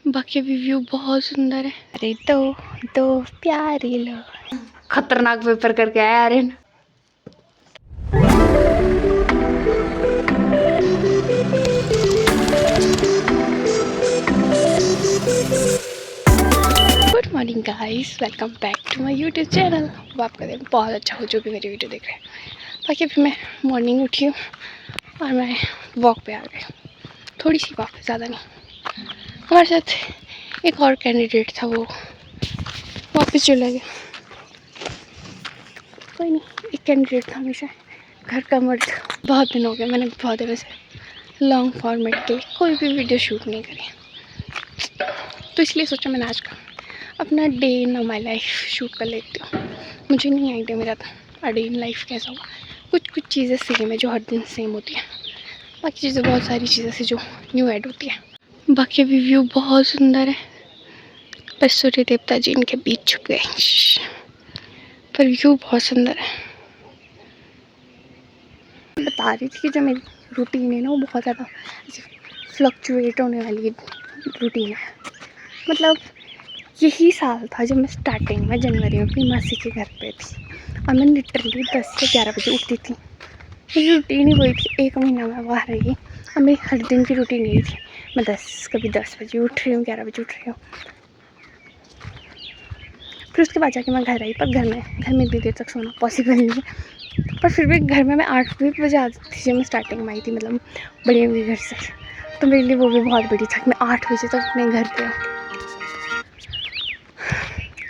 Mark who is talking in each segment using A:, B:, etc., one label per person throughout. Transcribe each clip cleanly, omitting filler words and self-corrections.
A: बाकी भी व्यू बहुत सुंदर है। अरे दो प्यारे लोग खतरनाक पेपर करके आया Aryan. Good morning guys, welcome back to my YouTube channel. अब आपका दिन बहुत अच्छा हो जो भी मेरी वीडियो देख रहे हैं। बाकी अभी मैं मॉर्निंग उठी हूँ और मैं वॉक पे आ गई। थोड़ी सी वॉक, ज़्यादा नहीं। हमारे साथ एक और कैंडिडेट था, वो वापस चला गया। कोई नहीं, एक कैंडिडेट था हमेशा घर का मर्द। बहुत दिन हो गए, मैंने बहुत दिनों से लॉन्ग फॉर्मेट के लिए कोई भी वीडियो शूट नहीं करी, तो इसलिए सोचा मैंने आज का अपना day in my life shoot कर लेती हूँ। मुझे नहीं आइडिया मेरा डे इन लाइफ कैसा होगा। कुछ चीज़ें सेम है जो हर दिन सेम होती है, बाकी चीज़ें बहुत सारी चीज़ें से जो न्यू ऐड होती है। बाकी भी व्यू बहुत सुंदर है, पर सूर्य देवता जी इनके बीच छुप गए, पर व्यू बहुत सुंदर है। बता रही थी कि जो मेरी रूटीन है ना, वो बहुत ज़्यादा फ्लक्चुएट होने वाली रूटीन है। मतलब यही साल था जब मैं स्टार्टिंग में जनवरी में अपनी मासी के घर पे थी और मैं लिटरली 10 से 11 बजे उठती थी। मेरी रूटीन ही वही थी। एक महीना मैं वहाँ रही और मेरी हर दिन की रूटीन यही थी। मैं कभी 10 बजे उठ रही हूँ, 11 बजे उठ रही हूँ। फिर उसके बाद जाके मैं घर आई, पर घर में इतनी देर तक सोना पॉसिबल नहीं है। पर फिर भी घर में मैं 8 बजे आती थी जब मैं स्टार्टिंग में आई थी, मतलब बड़े के घर से। तो मेरे लिए वो भी बहुत बड़ी था कि मैं 8 बजे तक अपने घर पे हूँ।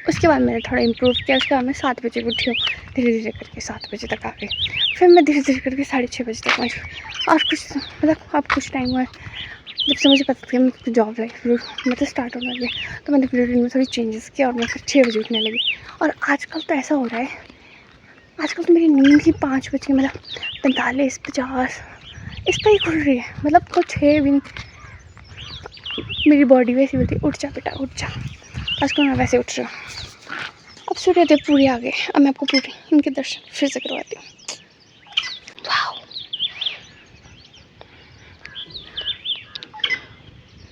A: उसके बाद मैंने थोड़ा इम्प्रूव किया। उसके बाद मैं 7 बजे उठी हूँ, धीरे धीरे करके 7 बजे तक आ गई। फिर मैं धीरे धीरे करके 6:30 बजे तक पहुँची। और कुछ मतलब अब कुछ टाइम हुआ है जब से मुझे पता था कि जॉब लाइफ मतलब स्टार्ट होने लगी, तो मैंने अपने रूटीन में थोड़ी चेंजेस किया और मैं फिर 6 बजे उठने लगी। और आजकल तो ऐसा हो रहा है, आजकल तो मेरी नींद ही 5 बजे मतलब 45, 50 इस पर ही खुल रही है। मतलब कुछ है भी नहीं, मेरी बॉडी वैसी बोलती है उठ जा बेटा उठ जा। आजकल मैं वैसे उठ रही हूँ। अब सूर्यदेव पूरे आ गए, अब मैं आपको पूरे इनके दर्शन फिर से करवाती हूँ।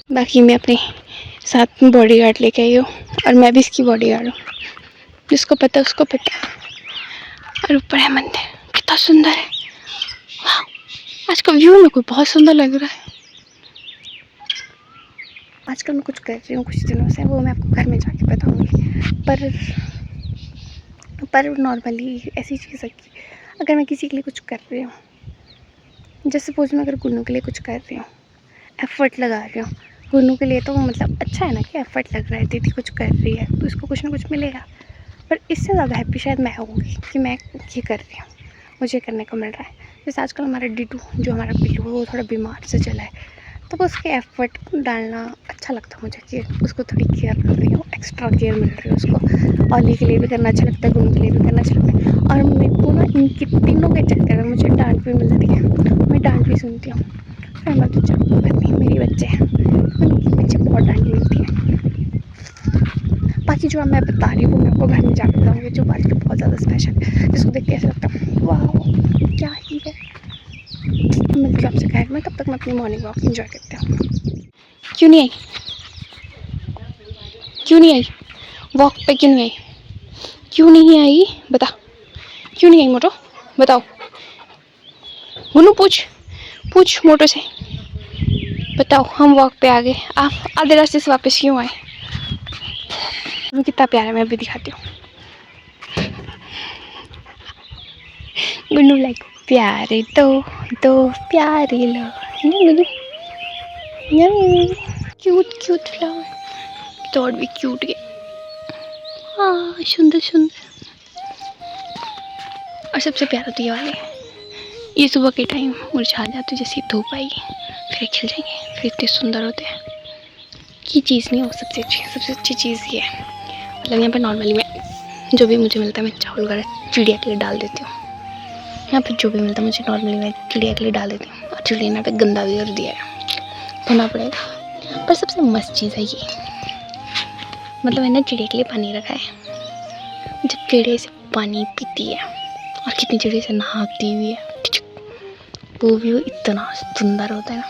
A: बाकी मैं अपने साथ में बॉडी गार्ड लेके आई हूँ और मैं भी इसकी बॉडी गार्ड हूँ। जिसको पता उसको पता। और ऊपर है मंदिर, कितना सुंदर है। आज का व्यू मेरे को बहुत सुंदर लग रहा है। आजकल मैं कुछ कर रही हूँ कुछ दिनों से, वो मैं आपको घर में जाके बताऊँगी। पर नॉर्मली ऐसी चीज़ है कि अगर मैं किसी के लिए कुछ कर रही हूँ, जैसे सपोज मैं अगर गुन्नू के लिए कुछ कर रही हूँ, एफर्ट लगा रही हूँ गुन्नू के लिए, तो मतलब अच्छा है ना कि एफर्ट लग रहा है, दीदी कुछ कर रही है तो उसको कुछ ना कुछ मिलेगा। पर इससे ज़्यादा हैप्पी शायद मैं होंगी कि मैं ये कर रही हूँ, मुझे करने को मिल रहा है। जैसे आजकल हमारा डिटू जो हमारा पिल्लू है वो थोड़ा बीमार से चला है, तो उसके एफर्ट डालना अच्छा लगता है मुझे कि उसको थोड़ी केयर कर रही हूँ, एक्स्ट्रा केयर मिल रही है उसको। ऑली के लिए भी करना अच्छा लगता है, गुन्नू के लिए भी करना अच्छा लगता है। और मेरे को ना इनकी तीनों के चक्कर में मुझे डांट भी मिलती है, मैं डांट भी सुनती हूँ। फिर मैं तो चलो मेरे बच्चे हैं, उनके पीछे बहुत डांट मिलती है। बाकी जो मैं बता रही हूँ वो मैं आपको घर में जाकर बताऊँगी, जो बात बहुत ज़्यादा स्पेशल है, जिसको देख के ऐसा लगता है वाह क्या ही है। मिलती हूँ आपसे घर में, तब तक मैं अपनी मॉर्निंग वॉक एंजॉय करती हूँ। क्यों नहीं आई, क्यों नहीं आई वॉक पे, क्यों नहीं आई, क्यों नहीं आई बता, क्यों नहीं आई मोटो बताओ। गुन्नू पूछ मोटो से बताओ। हम वॉक पे आ गए, आप आधे रास्ते से वापस क्यों आए। कितना प्यारा है, मैं भी दिखाती हूँ। गुन्नू लाइक प्यारे दो प्यारे लोग, गुन्नू क्यूट फ्लावर तो और भी क्यूट है। हाँ सुंदर सुंदर। और सबसे प्यारा तो ये वाले, ये सुबह के टाइम मुरझा जाते जैसे धूप आएगी फिर खिल जाएंगे, फिर इतने सुंदर होते हैं। ये चीज़ नहीं हो, सबसे अच्छी चीज़ ये है। मतलब यहाँ पर नॉर्मली मैं जो भी मुझे मिलता है मैं चावल वगैरह चिड़िया के लिए डाल देती हूँ। यहाँ पर जो भी मिलता है मुझे नॉर्मली मैं चिड़िया के लिए डाल देती हूँ। और चिड़िया यहाँ पे गंदा भी कर दिया है, धोना पड़ेगा। पर सबसे मस्त चीज़ है ये, मतलब मैंने चिड़िया के लिए पानी रखा है। जब चिड़िया से पानी पीती है और कितनी चिड़िया से नहाती हुई है, वो व्यू इतना सुंदर होता है ना।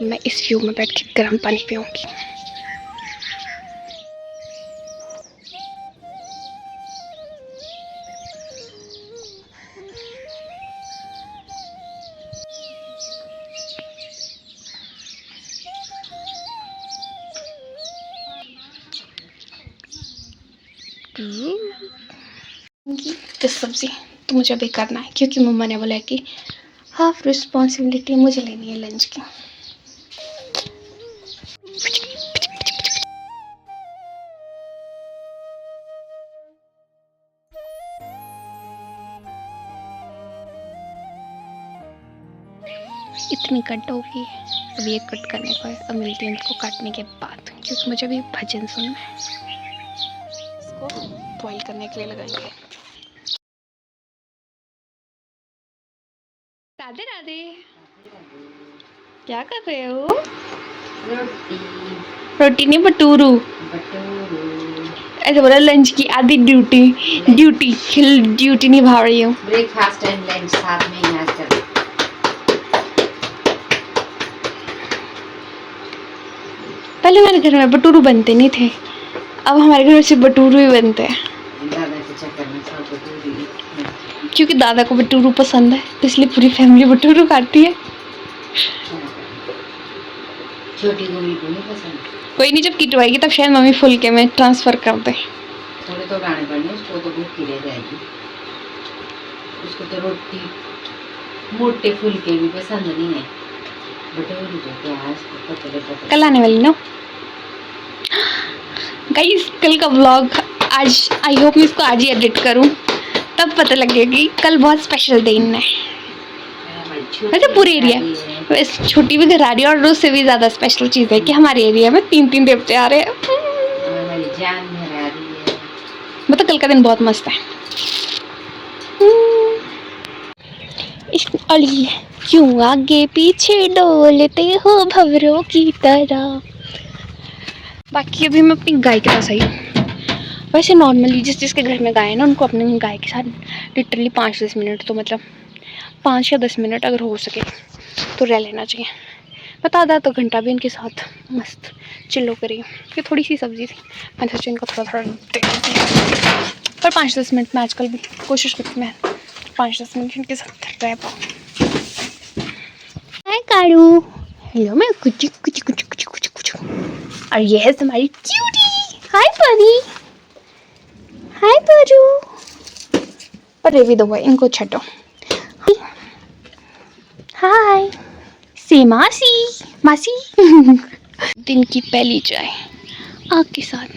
A: मैं इस व्यू में बैठ के गर्म पानी पीऊँगी। तो सब्ज़ी तो मुझे अभी करना है क्योंकि मम्मा ने बोला कि हाफ रिस्पॉन्सिबिलिटी मुझे लेनी है लंच की। इतनी कट होगी, अभी एक कट करने को है। अब मिलती है इनको काटने के बाद क्योंकि मुझे अभी भजन सुनना है। इसको बॉईल करने के लिए लगाएंगे। राधे राधे, क्या कर रहे हो? रोटी नहीं, भटूरू। ऐसे बोला लंच की आधी ड्यूटी ड्यूटी निभा रही हूँ।
B: ब्रेकफास्ट एंड लंच साथ में ही आज कर।
A: पहले हमारे घर में भटूरू बनते नहीं थे, अब हमारे घर में सिर्फ भटूरू ही बनते हैं।
B: दादा के चक्कर में सब भटूरे,
A: क्योंकि दादा को भटूरू पसंद है तो इसलिए पूरी फैमिली भटूरू खाती है।
B: छोटी को बिल्कुल नहीं पसंद।
A: कोई नहीं, जब किट आएगी तब शायद मम्मी फुलके में ट्रांसफ़र कर दे।
B: थोड़े तो लाने पड़ने, उसको तो भूख रह जाएगी। उसको तो रोटी मोटे फुलके भी पसंद नहीं है, भटूरे तो प्याज पतले पतले।
A: कल आने वाली ना गाइस, कल का व्लॉग आज आई होप मैं इसको आज ही एडिट करूं, तब पता लगेगा कि कल बहुत स्पेशल दिन है। वैसे पूरे एरिया वैसे छोटी भी घर आ रही है और उससे भी ज़्यादा स्पेशल चीज़ है कि हमारे एरिया में 3 देवते आ रहे हैं।
B: हमारी जान घर आ रही है।
A: मतलब कल का दिन बहुत मस्त है। इस अली क्यों आगे पीछे डोलते हो भंवरों की तरह। बाकी अभी मैं अपनी गाय के पास आई हूँ। वैसे नॉर्मली जिसके घर में गाय है ना, उनको अपने गाय के साथ लिटरली 5-10 मिनट तो मतलब 5 या 10 मिनट अगर हो सके तो रह लेना चाहिए। बता आधा तो घंटा भी इनके साथ मस्त चिल्लो करिए। कि थोड़ी सी सब्ज़ी थी, मैंने सोचा इनको थोड़ा थोड़ा दे देती, पर 5-10 मिनट में आजकल भी कोशिश करती मैं 5-10 मिनट इनके साथ रह पाऊँ। हाय काड़ू, हेलो मैं कुछ कुछ कुछ कुछ कुछ कुछ और ये है हमारी क्यूटी। हाय परी, हाय परू। पर ये भी दो भाई, इनको छटो। हाय से मासी मासी। दिन की पहली चाय आग के साथ।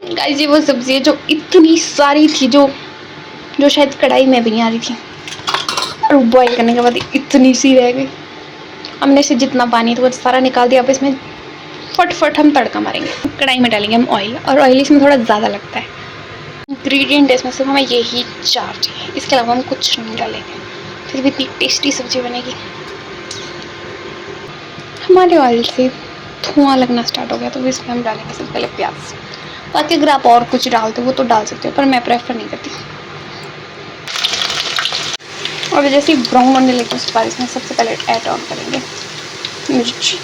A: गाइस ये वो सब्जी है जो इतनी सारी थी, जो शायद कढ़ाई में भी नहीं आ रही थी, और बॉईल करने के बाद इतनी सी रह गई। हमने से जितना पानी था वो सारा निकाल दिया। अब इसमें फट हम तड़का मारेंगे। कढ़ाई में डालेंगे हम ऑयल, और ऑयल इसमें थोड़ा ज़्यादा लगता है। इंग्रेडिएंट इसमें सिर्फ हमें यही 4 चाहिए, इसके अलावा हम कुछ नहीं डालेंगे, फिर भी इतनी टेस्टी सब्जी बनेगी। हमारे ऑयल से धुआं लगना स्टार्ट हो गया तो इसमें हम डालेंगे सबसे पहले प्याज। बाकी अगर आप और कुछ डालते हो वो तो डाल सकते हो, पर मैं प्रेफर नहीं करती। और जैसे ही ब्राउन होने लगे उसके बाद इसमें सबसे पहले ऐड ऑन करेंगे मिर्ची।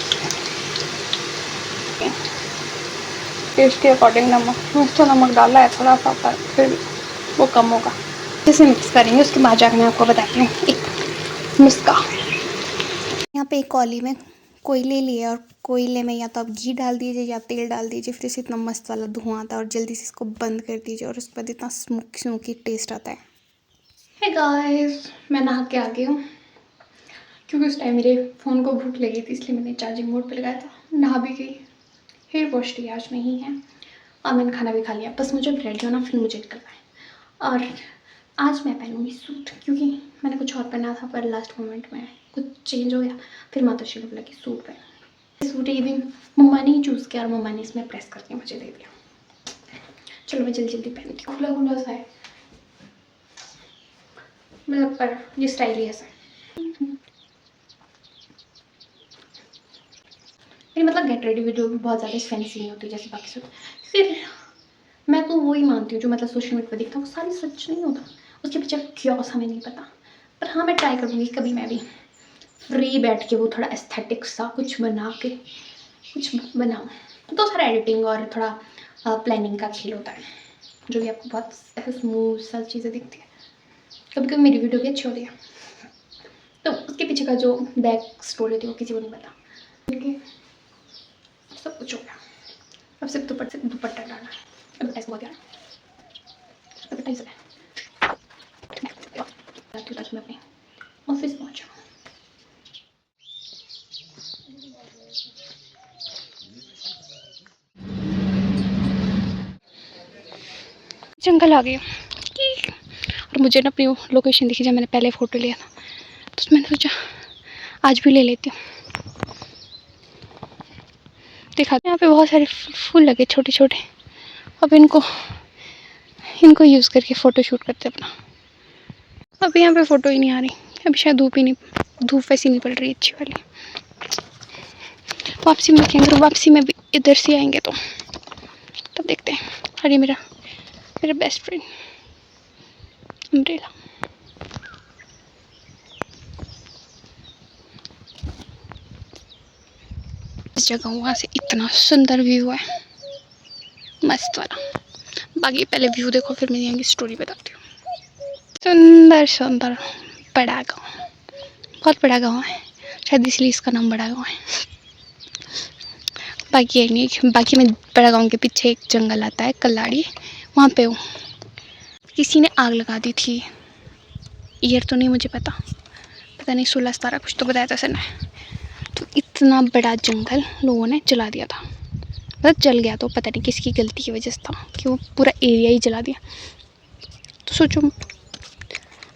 A: टेस्ट के अकॉर्डिंग नमक, तो नमक डाला है थोड़ा सा, पर फिर वो कम होगा। इसे मिक्स करेंगे, उसके बाद जाकर मैं आपको बताती हूँ एक नुस्खा। यहाँ पे एक कौली में कोयले लिए, और कोयले में या तो आप घी डाल दीजिए या तेल डाल दीजिए, फिर से इतना मस्त वाला धुआं आता है, और जल्दी से इसको बंद कर दीजिए, और उसके बाद इतना स्मोकी टेस्ट आता है। हे गाइस, मैं नहा के आ गई हूँ क्योंकि उस टाइम मेरे फ़ोन को भूख लगी थी, इसलिए मैंने चार्जिंग मोड पे लगाया था। नहा भी गई, हेयर वॉश की आज नहीं है, और मैंने खाना भी खा लिया। बस मुझे रेडी होना, फिर मुझे निकलना है। और आज मैं पहनूंगी सूट, क्योंकि मैंने कुछ और पहना था पर लास्ट मोमेंट में कुछ चेंज हो गया, फिर माताश्री ने बोला कि सूट पहन। सूट ये दिन मम्मा ने ही चूज़ किया और मम्मा ने इसमें प्रेस करके मुझे दे दिया। चलो मैं जल्दी जल्दी पहनती हूँ। खुला खुला सा है मतलब, पर ये स्टाइल ही ऐसा है। मेरी मतलब गेट रेडी वीडियो भी बहुत ज़्यादा फैंसी नहीं होती जैसे बाकी सूट। फिर मैं तो वही मानती हूँ जो मतलब सोशल मीडिया पर दिखता है वो सारी सच नहीं होता, उसके पीछे क्या हमें नहीं पता। पर हाँ, मैं ट्राई करूँगी कभी मैं भी फ्री बैठ के वो थोड़ा एस्थेटिक सा कुछ बना के कुछ बनाऊँ। तो सारा एडिटिंग और थोड़ा प्लानिंग का खेल होता है, जो भी आपको बहुत ऐसे स्मूथ सा चीज़ें दिखती है। कभी कभी मेरी वीडियो भी अच्छी होती है, तो उसके पीछे का जो बैक स्टोरी होती है वो किसी को नहीं पता। क्योंकि सब कुछ हो गया, अब सिर्फ दुपट्टा डालना है। अब ऐसा हो गया अब ताकि मैं अपने ऑफिस पहुँच जाऊँ। जंगल आ गया और मुझे ना अपनी लोकेशन दिखी जब मैंने पहले फ़ोटो लिया था, तो मैंने सोचा आज भी ले लेती हूँ। देखा यहाँ पे बहुत सारे फूल लगे छोटे छोटे, अब इनको यूज़ करके फ़ोटो शूट करते अपना। अभी यहाँ पे फ़ोटो ही नहीं आ रही, अभी शायद धूप वैसी नहीं पड़ रही अच्छी वाली। वापसी में देखेंगे, वापसी में भी इधर से आएंगे तो तब देखते हैं। अरे मेरा बेस्ट फ्रेंड अम्ब्रेला। इस जगह वहाँ से इतना सुंदर व्यू है, मस्त वाला। बाकी पहले व्यू देखो फिर मैं यहाँ की स्टोरी बताती हूँ। सुंदर बड़ा गाँव, बहुत बड़ा गाँव है, शायद इसलिए इसका नाम बड़ा गाँव है। बाकी है नहीं, बाकी में बड़ा गाँव के पीछे एक जंगल आता है कल्लाड़ी, वहाँ पे किसी ने आग लगा दी थी। ईयर तो नहीं मुझे पता नहीं, 16-17 कुछ तो बताया था सर ने। तो इतना बड़ा जंगल लोगों ने जला दिया था, मतलब जल गया, तो पता नहीं किसकी गलती की वजह से था कि वो पूरा एरिया ही जला दिया। तो सोचो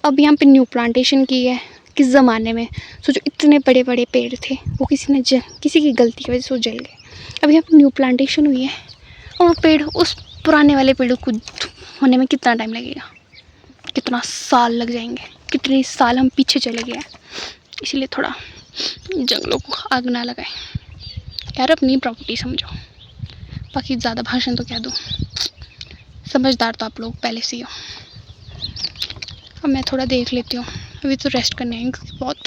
A: अब यहाँ पे न्यू प्लांटेशन की है, किस ज़माने में सोचो इतने बड़े बड़े पेड़ थे, वो किसी की गलती की वजह से वो जल गए। अब यहाँ पे न्यू प्लांटेशन हुई है और वो पेड़ उस पुराने वाले पेड़ों को होने में कितना टाइम लगेगा, कितना साल लग जाएंगे, कितने साल हम पीछे चले गए। इसलिए थोड़ा जंगलों को आग ना लगाए यार, अपनी प्रॉपर्टी समझो। बाकी ज़्यादा भाषण तो क्या दूँ, समझदार तो आप लोग पहले से ही हो। अब मैं थोड़ा देख लेती हूँ, अभी तो रेस्ट करने आएंगे क्योंकि बहुत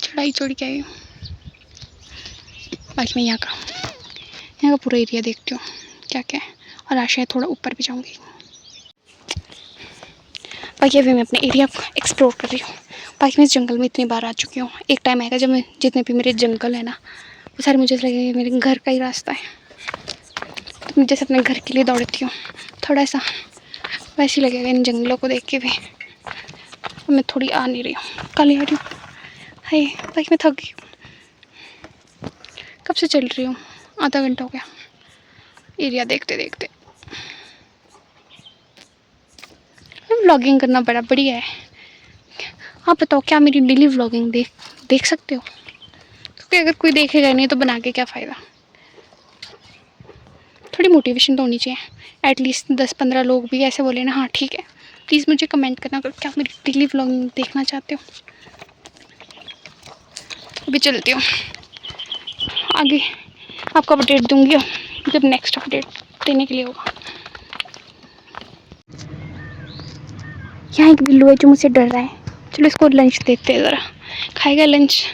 A: चढ़ाई चढ़ के आई हूँ। बाकी मैं यहाँ का पूरा एरिया देखती हूँ क्या क्या है, और आशा है थोड़ा ऊपर भी जाऊँगी। बाकी अभी मैं अपने एरिया को एक्सप्लोर कर रही हूँ। बाकी मैं इस जंगल में इतनी बार आ चुकी हूँ, एक टाइम आएगा जब मैं जितने भी मेरे जंगल है ना वो सारे मुझे लगेगा मेरे घर का ही रास्ता है। तो मैं जैसे अपने घर के लिए दौड़ती हूँ, थोड़ा सा वैसे ही लगेगा इन जंगलों को देख के भी। मैं थोड़ी आ नहीं रही हूँ, कल आ रही हूँ। हाय बाकी मैं थक गई हूँ, कब से चल रही हूँ, आधा घंटा हो गया एरिया देखते देखते। व्लॉगिंग करना बड़ा बढ़िया है। आप बताओ क्या मेरी डेली व्लॉगिंग देख सकते हो? क्योंकि अगर कोई देखेगा नहीं तो बना के क्या फ़ायदा। थोड़ी मोटिवेशन तो होनी चाहिए, एटलीस्ट 10-15 लोग भी ऐसे बोले ना हाँ ठीक है। प्लीज़ मुझे कमेंट करना अगर क्या मेरी डेली व्लॉगिंग देखना चाहते हो। अभी चलती हूँ, आगे आपको अपडेट दूँगी जब नेक्स्ट अपडेट देने के लिए होगा। यहाँ एक बिल्लू है जो मुझसे डर रहा है, चलो इसको लंच देते हैं, ज़रा खाएगा लंच।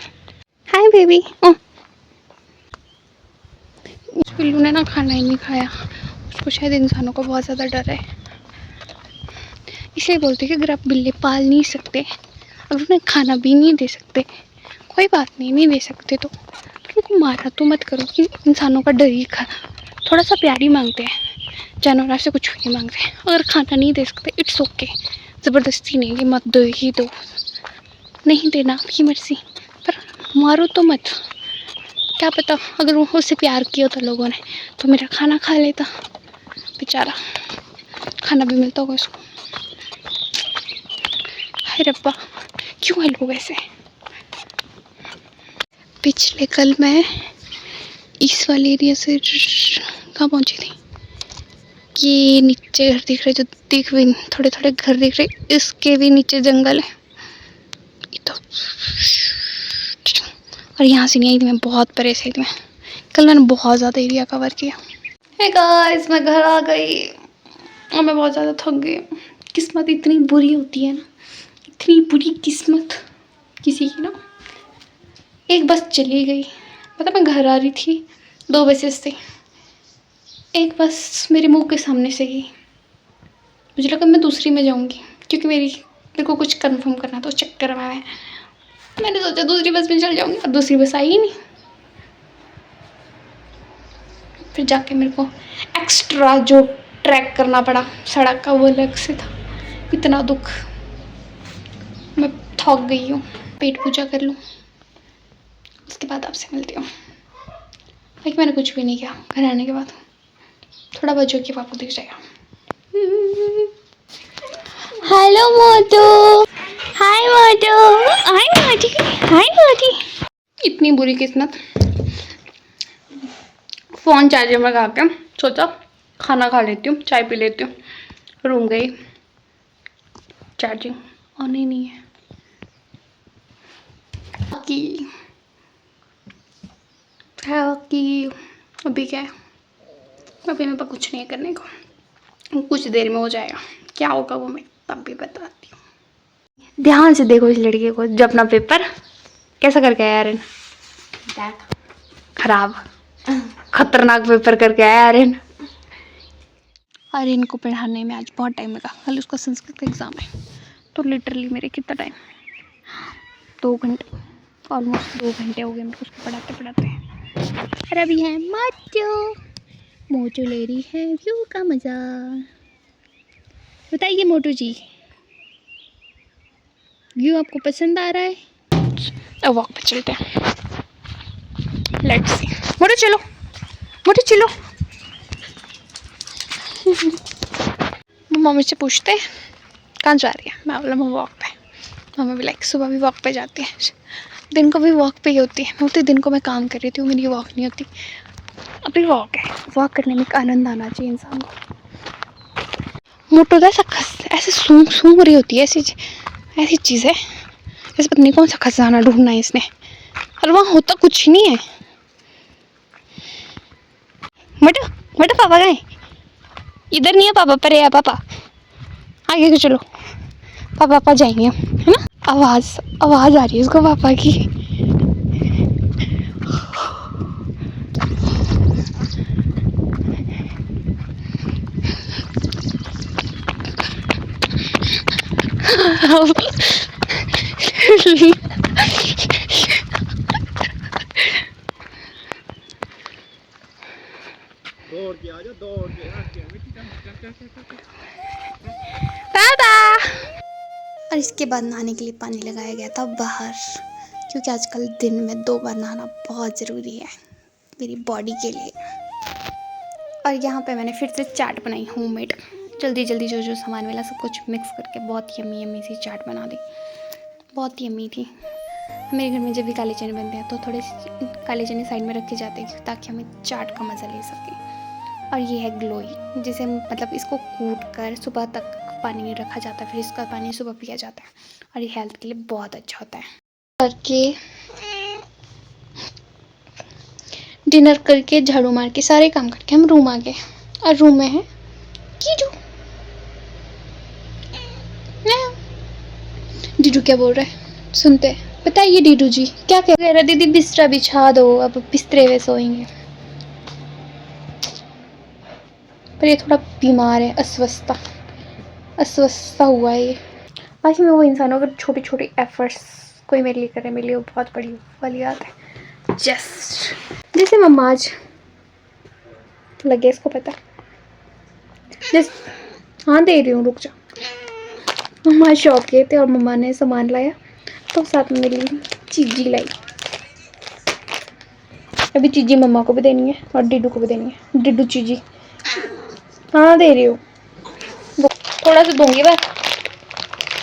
A: Hi baby. उस बिल्लू ने ना खाना ही नहीं खाया, उसको शायद इंसानों को बहुत ज़्यादा डर है। इसलिए बोलते हैं कि अगर आप बिल्ली पाल नहीं सकते, अगर उन्हें खाना भी नहीं दे सकते, कोई बात नहीं दे सकते तो उनको मारा तो मत करो। कि इंसानों का डर ही थोड़ा सा प्यार ही मांगते हैं, जानवर आपसे कुछ भी नहीं मांगते। अगर खाना नहीं दे सकते इट्स ओके, ज़बरदस्ती नहीं कि मत दो ही दो, नहीं देना आपकी मर्ज़ी, पर मारो तो मत। क्या पता अगर वो उससे प्यार किया था लोगों ने तो मेरा खाना खा लेता, बेचारा खाना भी मिलता होगा उसको। हाय रब्बा क्यों है लोग ऐसे। पिछले कल मैं इस वाले एरिया से कहाँ पहुँची थी, ये नीचे घर दिख रहे, जो दिख भी थोड़े थोड़े घर दिख रहे, इसके भी नीचे जंगल है। तो और यहाँ से नहीं आई थी मैं, बहुत परेशान थी मैं, कल मैंने बहुत ज़्यादा एरिया कवर किया। हे गाइस मैं घर आ गई और मैं बहुत ज़्यादा थक गई। किस्मत इतनी बुरी होती है ना, इतनी बुरी किस्मत किसी की ना। एक बस चली गई, मतलब मैं घर आ रही थी 2 बसेस से, एक बस मेरे मुंह के सामने से गई। मुझे लगा मैं दूसरी में जाऊंगी, क्योंकि मेरे को कुछ कंफर्म करना था, उस चक्कर में मैंने सोचा दूसरी बस में चल जाऊंगी, और दूसरी बस आई ही नहीं। फिर जाके मेरे को एक्स्ट्रा जो ट्रैक करना पड़ा सड़क का, वो अलग से था। इतना दुख, मैं थक गई हूँ। पेट पूजा कर लूँ, उसके बाद आपसे मिलती हूँ। लाइक मैंने कुछ भी नहीं किया घर आने के बाद, थोड़ा बच्चों के पापा दिख जाएगा। हेलो मोटू, हाय मोटू, हाय मोटी, हाय मोटी। इतनी बुरी किस्मत, फ़ोन चार्जर में लगा के सोचा खाना खा लेती हूँ, चाय पी लेती हूँ। रूम गई, चार्जिंग ऑन ही नहीं है। कि अभी क्या है, अभी मेरे पास कुछ नहीं है करने को, कुछ देर में हो जाएगा। क्या होगा वो मैं तब भी बताती हूँ। ध्यान से देखो इस लड़के को, जो अपना पेपर कैसा करके आया आर्यन। खराब, खतरनाक पेपर करके आया आर्यन। आर्यन को पढ़ाने में आज बहुत टाइम लगा, कल उसका संस्कृत का एग्ज़ाम है, तो लिटरली मेरे कितना टाइम, 2 घंटे, ऑलमोस्ट 2 घंटे हो गए मेरे को उसको पढ़ाते पढ़ाते। और अभी है मोटू, मोटू ले रही है व्यू का मज़ा। बताइए मोटू जी, व्यू आपको पसंद आ रहा है? अब वॉक पे चलते हैं, लेट्स सी। मोटू चलो, मोटू चलो। मम्मा मुझसे पूछते हैं कहाँ जा रही है, मैं बोला मैं वॉक पे। मम्मा भी लाइक सुबह भी वॉक पे जाती है, दिन को भी वॉक पे ही होती है। मैं बोलती दिन को मैं काम कर रही थी, मेरी वॉक नहीं होती, अभी वॉक है। वॉक करने में एक आनंद आना चाहिए इंसान को। मोटू तो ऐसे सूंघ सूंघ रही होती है, ऐसी चीज़ है जैसे पता नहीं कौन सा खजाना ढूंढना है इसने, और वहाँ होता कुछ नहीं है। मोटू मोटू पापा गए, इधर नहीं है पापा, पर है पापा, आगे को चलो, पापा जाएंगे हम, है ना। आवाज़ आवाज़ आ रही है उसको पापा की। पापा। और इसके बाद नहाने के लिए पानी लगाया गया था बाहर, क्योंकि आजकल दिन में 2 बार नहाना बहुत ज़रूरी है मेरी बॉडी के लिए। और यहाँ पे मैंने फिर से चाट बनाई होममेड, जल्दी जल्दी जो सामान मिला सब कुछ मिक्स करके बहुत यम्मी यम्मी सी चाट बना दी, बहुत यम्मी थी। मेरे घर में जब भी काले चने बनते हैं तो थोड़े काले चने साइड में रखे जाते हैं ताकि हमें चाट का मज़ा ले सकें। और ये है ग्लोई, जिसे मतलब इसको कूट कर सुबह तक पानी में रखा जाता है, फिर इसका पानी सुबह पिया जाता है, और ये हेल्थ के लिए बहुत अच्छा होता है। करके डिनर करके झाड़ू मार के सारे काम करके हम रूम आ गए, और रूम में है कीजू। डीडू क्या बोल रहा है सुनते हैं, बताइए डीडू जी क्या कह रहा है। दीदी बिस्तरा बिछा दो, अब बिस्तरे में सोएंगे। पर ये थोड़ा बीमार है, अस्वस्थता हुआ है ये। बाकी मैं वो इंसान हूँ, अगर छोटी छोटी एफर्ट्स कोई मेरे लिए करे, मेरे लिए वो बहुत बड़ी वाली बात है। जस्ट जैसे मम्मा आज लगे इसको पता, जैसे हाँ दे रही हूँ, रुक जा। मम्मा शॉप गए थे और मम्मा ने सामान लाया, तो साथ में मेरी चीजी लाई। अभी चीजी मम्मा को भी देनी है और डिडू को भी देनी है। डिडू चीजी हाँ दे रही हूँ, थोड़ा सा दूंगी बस,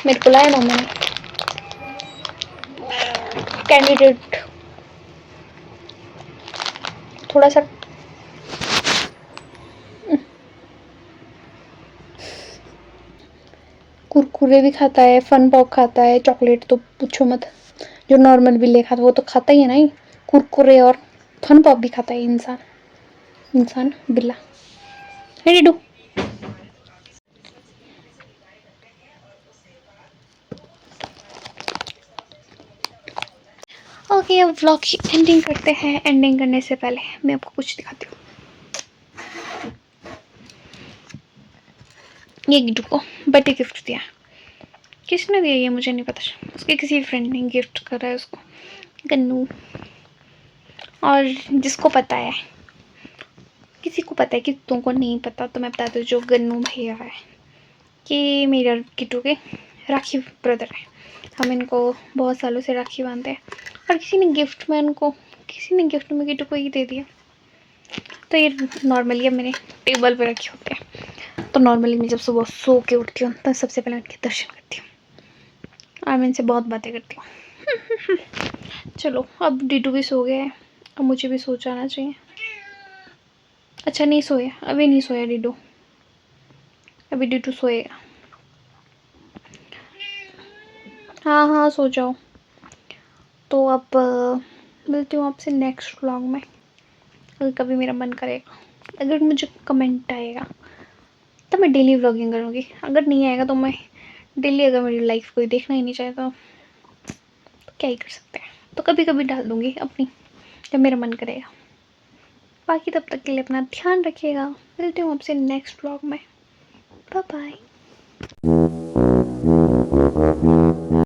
A: मेरे को लाया मम्मा ने। कैंडिडेट थोड़ा सा कुरकुरे भी खाता है, फन पॉप खाता है, चॉकलेट तो पूछो मत, जो नॉर्मल बिल्ले खाता है वो तो खाता ही है ना ही। कुरकुरे और फन पॉप भी खाता है इंसान बिल्ला है डिडू। ओके, अब व्लॉग की एंडिंग करते हैं। एंडिंग करने से पहले मैं आपको कुछ दिखाती हूँ। ये गिट्टू को बर्थडे गिफ्ट दिया। किसने दिया ये मुझे नहीं पता, उसके किसी फ्रेंड ने गिफ्ट करा है उसको, गन्नू। और जिसको पता है, किसी को पता है, कि तुमको नहीं पता तो मैं बता दूँ, जो गन्नू भैया है कि मेरा गिट्टू के राखी ब्रदर है। हम इनको बहुत सालों से राखी बांधते हैं और किसी ने गिफ्ट में गिट्टू को ही दे दिया। तो ये नॉर्मली अब मेरे टेबल पे रखे होते हैं। तो नॉर्मली मैं जब सुबह सो के उठती हूँ तो सबसे पहले उनके दर्शन करती हूँ और मैं इनसे बहुत बातें करती हूँ। चलो, अब डिडू भी सो गया है, अब मुझे भी सो जाना चाहिए। अच्छा, नहीं सोया, अभी नहीं सोया डिडू, अभी डिडू सोएगा। हाँ हाँ, सो जाओ। तो अब मिलती हूँ आपसे नेक्स्ट व्लॉग में। अगर कभी मेरा मन करेगा, अगर मुझे कमेंट आएगा तो मैं डेली व्लॉगिंग करूँगी। अगर नहीं आएगा तो मैं डेली, अगर मेरी लाइफ कोई देखना ही नहीं चाहे तो क्या ही कर सकते हैं, तो कभी कभी डाल दूँगी अपनी, जब मेरा मन करेगा। बाकी तब तक के लिए अपना ध्यान रखिएगा। मिलती हूँ आपसे नेक्स्ट व्लॉग में। Bye bye.